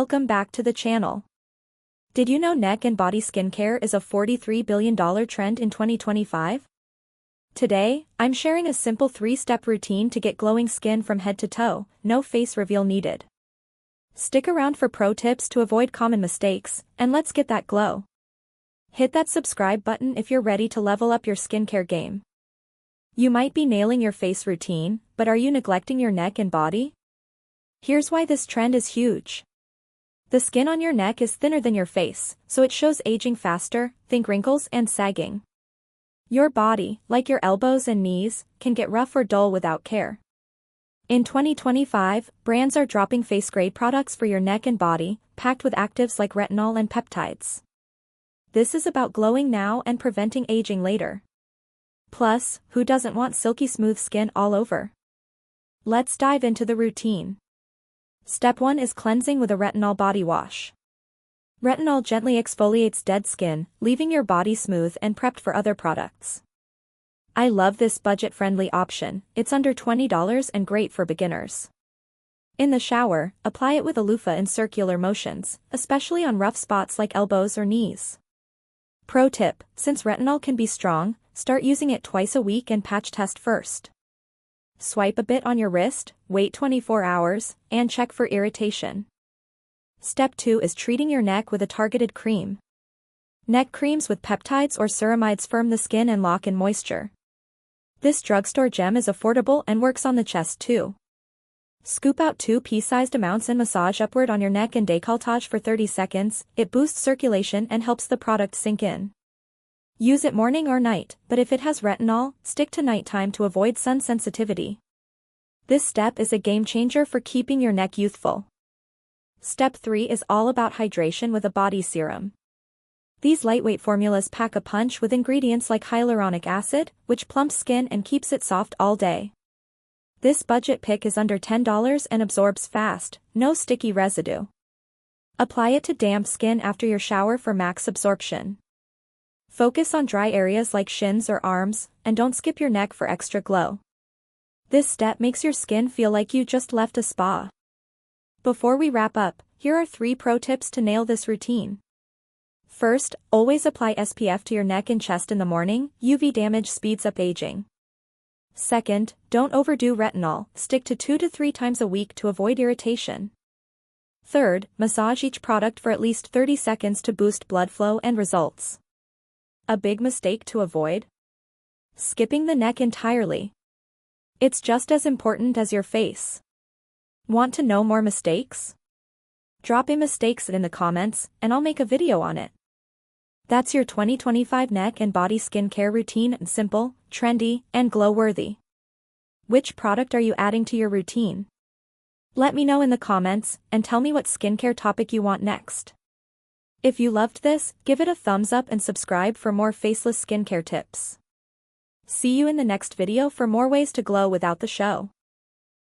Welcome back to the channel. Did you know neck and body skincare is a $43 billion trend in 2025? Today, I'm sharing a simple 3-step routine to get glowing skin from head to toe, no face reveal needed. Stick around for pro tips to avoid common mistakes, and let's get that glow. Hit that subscribe button if you're ready to level up your skincare game. You might be nailing your face routine, but are you neglecting your neck and body? Here's why this trend is huge. The skin on your neck is thinner than your face, so it shows aging faster, think wrinkles and sagging. Your body, like your elbows and knees, can get rough or dull without care. In 2025, brands are dropping face-grade products for your neck and body, packed with actives like retinol and peptides. This is about glowing now and preventing aging later. Plus, who doesn't want silky smooth skin all over? Let's dive into the routine. Step 1 is cleansing with a retinol body wash. Retinol gently exfoliates dead skin, leaving your body smooth and prepped for other products. I love this budget-friendly option, it's under $20 and great for beginners. In the shower, apply it with a loofah in circular motions, especially on rough spots like elbows or knees. Pro tip, since retinol can be strong, start using it twice a week and patch test first. Swipe a bit on your wrist, wait 24 hours, and check for irritation. Step 2 is treating your neck with a targeted cream. Neck creams with peptides or ceramides firm the skin and lock in moisture. This drugstore gem is affordable and works on the chest too. Scoop out 2 pea-sized amounts and massage upward on your neck and décolletage for 30 seconds, it boosts circulation and helps the product sink in. Use it morning or night, but if it has retinol, stick to nighttime to avoid sun sensitivity. This step is a game changer for keeping your neck youthful. Step 3 is all about hydration with a body serum. These lightweight formulas pack a punch with ingredients like hyaluronic acid, which plumps skin and keeps it soft all day. This budget pick is under $10 and absorbs fast, no sticky residue. Apply it to damp skin after your shower for max absorption. Focus on dry areas like shins or arms, and don't skip your neck for extra glow. This step makes your skin feel like you just left a spa. Before we wrap up, here are 3 pro tips to nail this routine. First, always apply SPF to your neck and chest in the morning, UV damage speeds up aging. Second, don't overdo retinol, stick to 2 to 3 times a week to avoid irritation. Third, massage each product for at least 30 seconds to boost blood flow and results. A big mistake to avoid? Skipping the neck entirely. It's just as important as your face. Want to know more mistakes? Drop in mistakes in the comments, and I'll make a video on it. That's your 2025 neck and body skincare routine, simple, trendy, and glow-worthy. Which product are you adding to your routine? Let me know in the comments, and tell me what skincare topic you want next. If you loved this, give it a thumbs up and subscribe for more faceless skincare tips. See you in the next video for more ways to glow without the show.